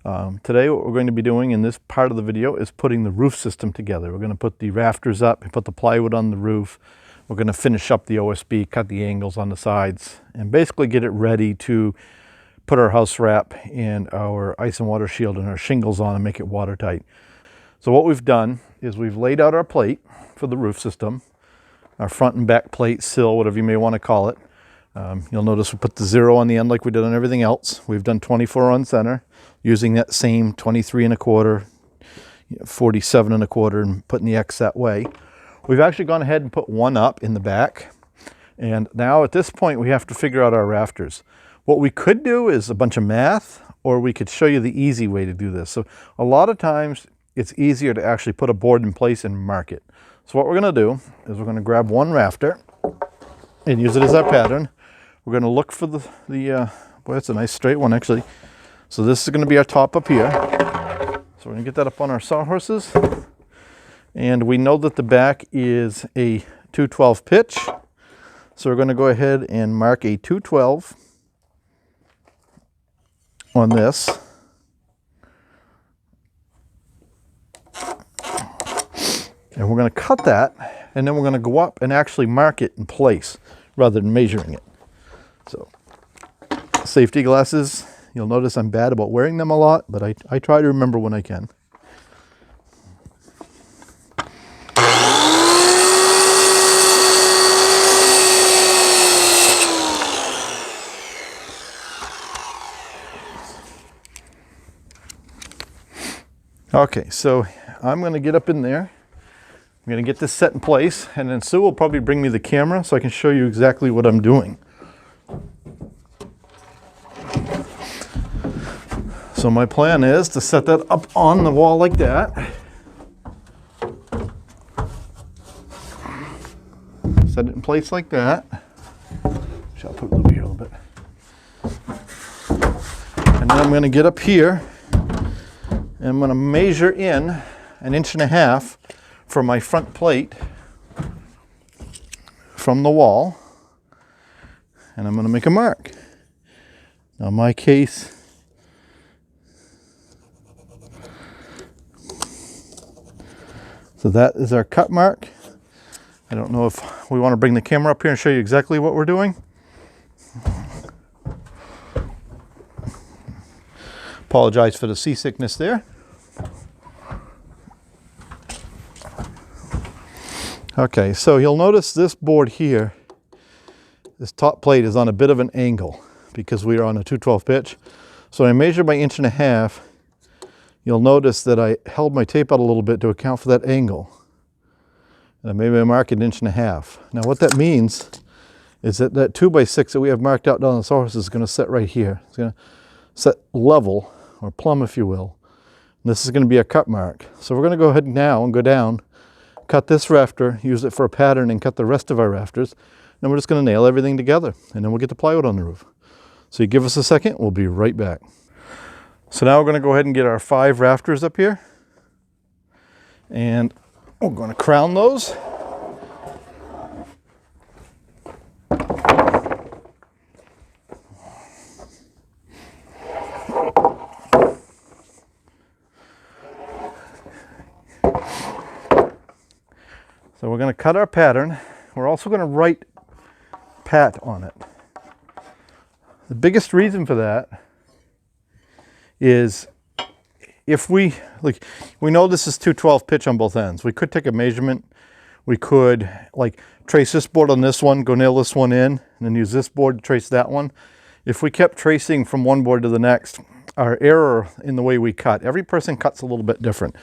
Today what we're going to be doing in this part of the video is putting the roof system together. We're going to put the rafters up and put the plywood on the roof. We're going to finish up the OSB, cut the angles on the sides, and basically get it ready to put our house wrap and our ice and water shield and our shingles on and make it watertight. So what we've done is we've laid out our plate for the roof system, our front and back plate, sill, whatever you may want to call it. You'll notice we put the 0 on the end like we did on everything else. We've done 24 on center using that same 23 1/4, 47 1/4 and putting the X that way. We've actually gone ahead and put one up in the back. And now at this point we have to figure out our rafters. What we could do is a bunch of math, or we could show you the easy way to do this. So a lot of times it's easier to actually put a board in place and mark it. So what we're going to do is we're going to grab one rafter and use it as our pattern. We're going to look for boy, that's a nice straight one actually. So this is going to be our top up here. So we're going to get that up on our sawhorses. And we know that the back is a 212 pitch. So we're going to go ahead and mark a 212 on this. And we're going to cut that, and then we're going to go up and actually mark it in place rather than measuring it. So safety glasses, you'll notice I'm bad about wearing them a lot, but I try to remember when I can. Okay, so I'm going to get up in there. I'm going to get this set in place, and then Sue will probably bring me the camera so I can show you exactly what I'm doing. So my plan is to set that up on the wall like that. Set it in place like that. I'll put it over here a little bit. And then I'm going to get up here and I'm going to measure in 1.5 inches for my front plate from the wall. And I'm going to make a mark. Now in my case, so that is our cut mark. I don't know if we want to bring the camera up here and show you exactly what we're doing. Apologize for the seasickness there. Okay, so you'll notice this board here, this top plate is on a bit of an angle because we are on a 212 pitch. So when I measure by 1.5 inches, you'll notice that I held my tape out a little bit to account for that angle. And maybe I mark it 1.5 inches. Now what that means is that that 2x6 that we have marked out down the sawhorse is going to set right here. It's going to set level, or plumb if you will. And this is going to be a cut mark. So we're going to go ahead now and go down, cut this rafter, use it for a pattern, and cut the rest of our rafters. Then we're just going to nail everything together, and then we'll get the plywood on the roof. So you give us a second, we'll be right back. So now we're going to go ahead and get our 5 rafters up here. And we're going to crown those. So we're going to cut our pattern. We're also going to write pat on it. The biggest reason for that is if we know this is 212 pitch on both ends. We could take a measurement. We could trace this board on this one, go nail this one in, and then use this board to trace that one. If we kept tracing from one board to the next, our error in the way we cut, every person cuts a little bit different.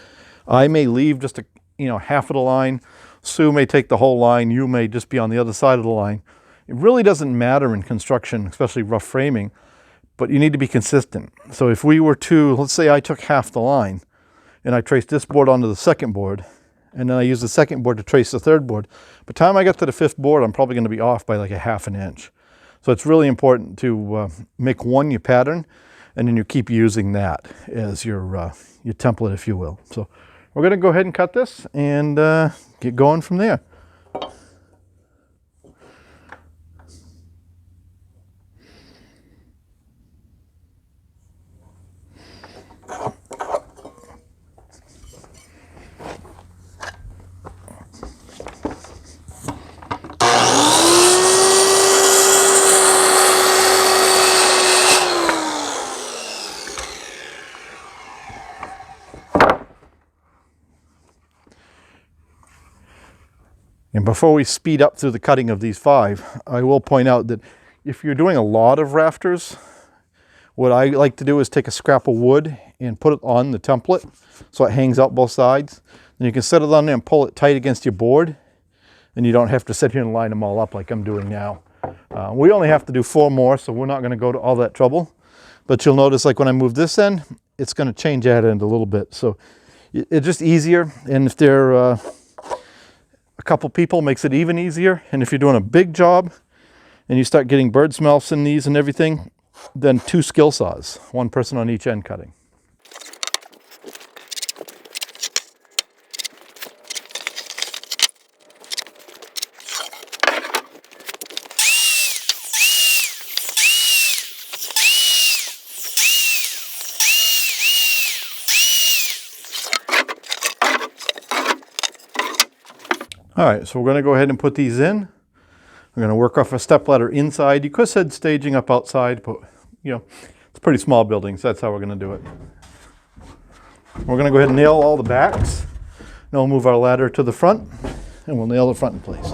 I may leave just half of the line. Sue may take the whole line. You may just be on the other side of the line. It really doesn't matter in construction, especially rough framing, but you need to be consistent. So if we were to, let's say I took half the line and I traced this board onto the second board, and then I used the second board to trace the third board. By the time I get to the 5th board, I'm probably going to be off by like 1/2 inch. So it's really important to make one your pattern, and then you keep using that as your template, if you will. So we're going to go ahead and cut this and get going from there. And before we speed up through the cutting of these 5, I will point out that if you're doing a lot of rafters, what I like to do is take a scrap of wood and put it on the template so it hangs out both sides. Then you can set it on there and pull it tight against your board, and you don't have to sit here and line them all up like I'm doing now. We only have to do 4 more, so we're not going to go to all that trouble. But you'll notice, like when I move this end, it's going to change that end a little bit. So it's just easier, and if there are a couple people, makes it even easier. And if you're doing a big job and you start getting bird's mouths in these and everything, then 2 skill saws, 1 person on each end cutting. All right, so we're going to go ahead and put these in. We're going to work off a stepladder inside. You could have said staging up outside, but you know, it's a pretty small building, so that's how we're going to do it. We're going to go ahead and nail all the backs. Then we'll move our ladder to the front, and we'll nail the front in place.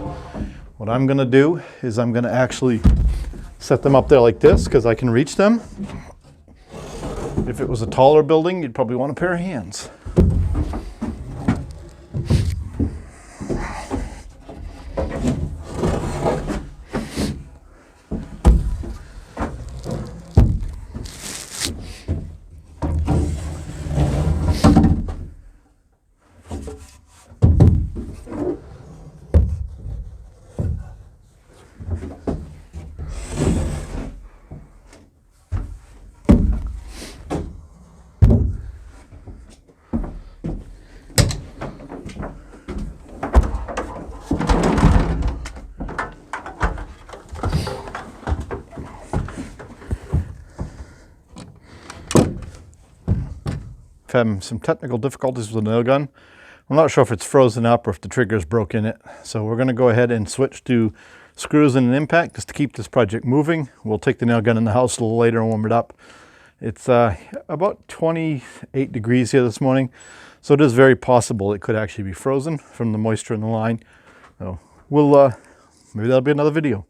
What I'm going to do is I'm going to actually set them up there like this because I can reach them. If it was a taller building, you'd probably want a pair of hands. Having some technical difficulties with the nail gun. I'm not sure if it's frozen up or if the trigger's broke in it. So we're going to go ahead and switch to screws and an impact just to keep this project moving. We'll take the nail gun in the house a little later and warm it up. It's about 28 degrees here this morning, so it is very possible it could actually be frozen from the moisture in the line. So we'll maybe that'll be another video.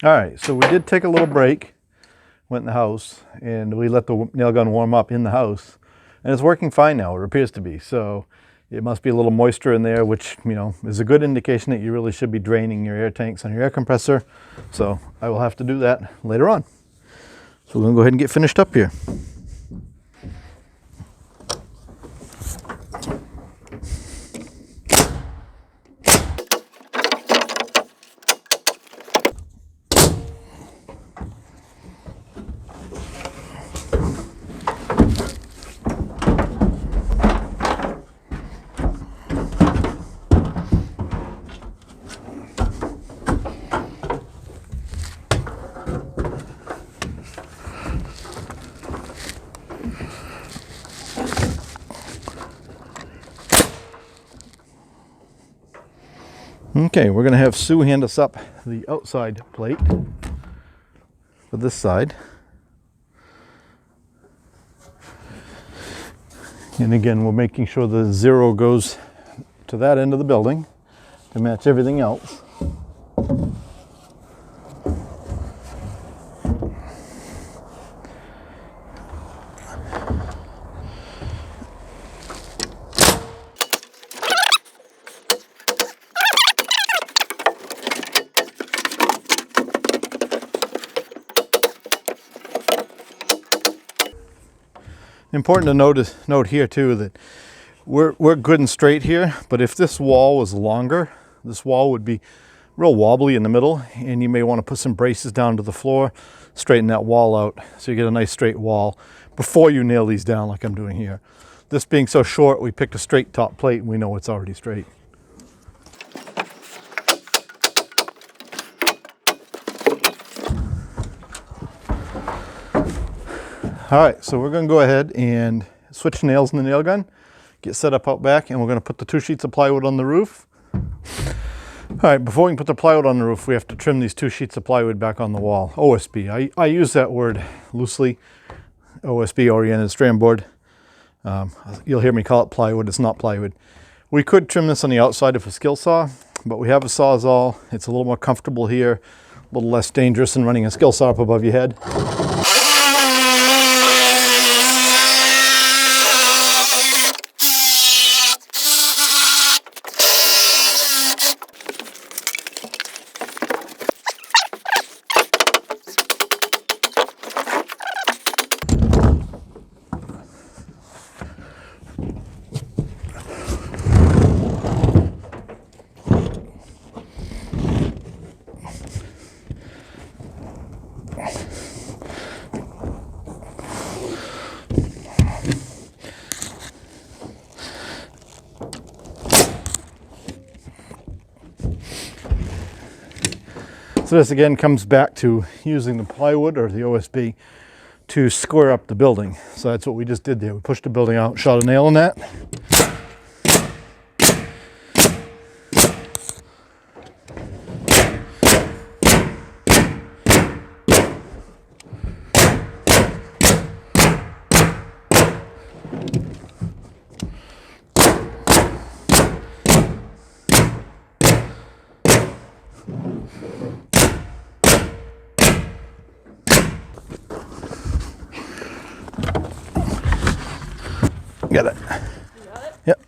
All right, so we did take a little break, went in the house, and we let the nail gun warm up in the house, and it's working fine now. It appears to be. So it must be a little moisture in there, which, you know, is a good indication that you really should be draining your air tanks on your air compressor. So I will have to do that later on. So we're gonna go ahead and get finished up here. Okay, we're going to have Sue hand us up the outside plate for this side. And again, we're making sure the 0 goes to that end of the building to match everything else. Important to note here too that we're good and straight here, but if this wall was longer, this wall would be real wobbly in the middle, and you may want to put some braces down to the floor, straighten that wall out so you get a nice straight wall before you nail these down like I'm doing here. This being so short, we picked a straight top plate and we know it's already straight. All right, so we're going to go ahead and switch nails in the nail gun, get set up out back, and we're going to put the 2 sheets of plywood on the roof. All right, before we can put the plywood on the roof, we have to trim these 2 sheets of plywood back on the wall. OSB, I use that word loosely. OSB, oriented strand board. You'll hear me call it plywood. It's not plywood. We could trim this on the outside with a skill saw, but we have a Sawzall. It's a little more comfortable here, a little less dangerous than running a skill saw up above your head. So this again comes back to using the plywood or the OSB to square up the building. So that's what we just did there. We pushed the building out, shot a nail in that. Got it. You got it? Yep.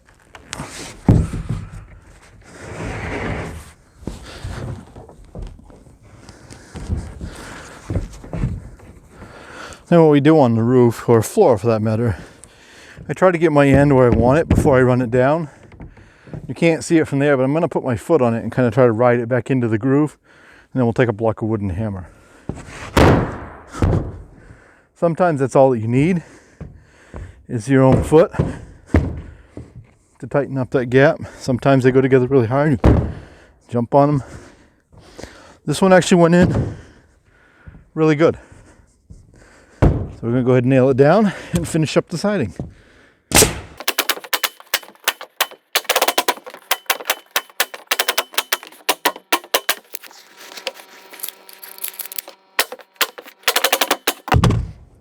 Then what we do on the roof, or floor for that matter, I try to get my end where I want it before I run it down. You can't see it from there, but I'm going to put my foot on it and kind of try to ride it back into the groove, and then we'll take a block of wood and hammer. Sometimes that's all that you need is your own foot to tighten up that gap. Sometimes they go together really hard. You jump on them. This one actually went in really good. So we're going to go ahead and nail it down and finish up the siding.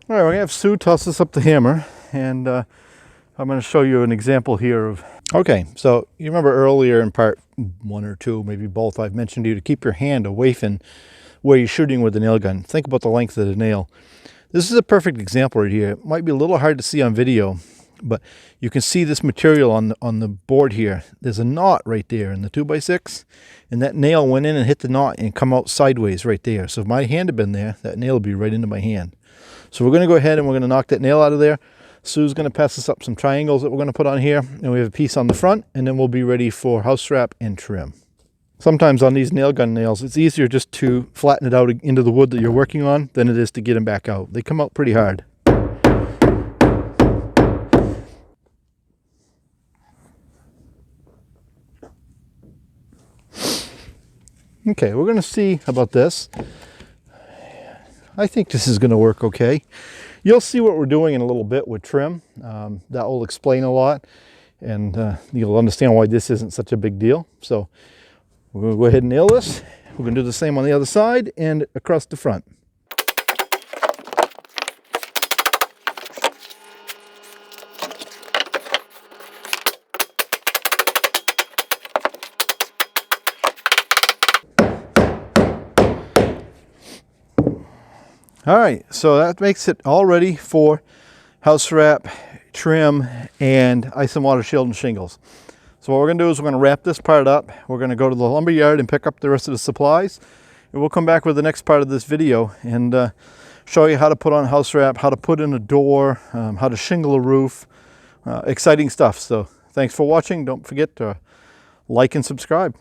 All right, we're going to have Sue toss us up the hammer, and I'm going to show you an example here of... Okay, so you remember earlier in part 1 or 2, maybe both, I've mentioned to you to keep your hand away from where you're shooting with the nail gun. Think about the length of the nail. This is a perfect example right here. It might be a little hard to see on video, but you can see this material on the board here. There's a knot right there in the 2x6, and that nail went in and hit the knot and come out sideways right there. So if my hand had been there, that nail would be right into my hand. So we're going to go ahead and we're going to knock that nail out of there. Sue's going to pass us up some triangles that we're going to put on here, and we have a piece on the front, and then we'll be ready for house wrap and trim. Sometimes on these nail gun nails, it's easier just to flatten it out into the wood that you're working on than it is to get them back out. They come out pretty hard. Okay, we're going to see about this. I think this is going to work okay. You'll see what we're doing in a little bit with trim. That will explain a lot, and you'll understand why this isn't such a big deal. So we're going to go ahead and nail this. We're going to do the same on the other side and across the front. All right, so that makes it all ready for house wrap, trim, and ice and water shield and shingles. So what we're going to do is we're going to wrap this part up. We're going to go to the lumber yard and pick up the rest of the supplies. And we'll come back with the next part of this video and show you how to put on house wrap, how to put in a door, how to shingle a roof. Exciting stuff. So thanks for watching. Don't forget to like and subscribe.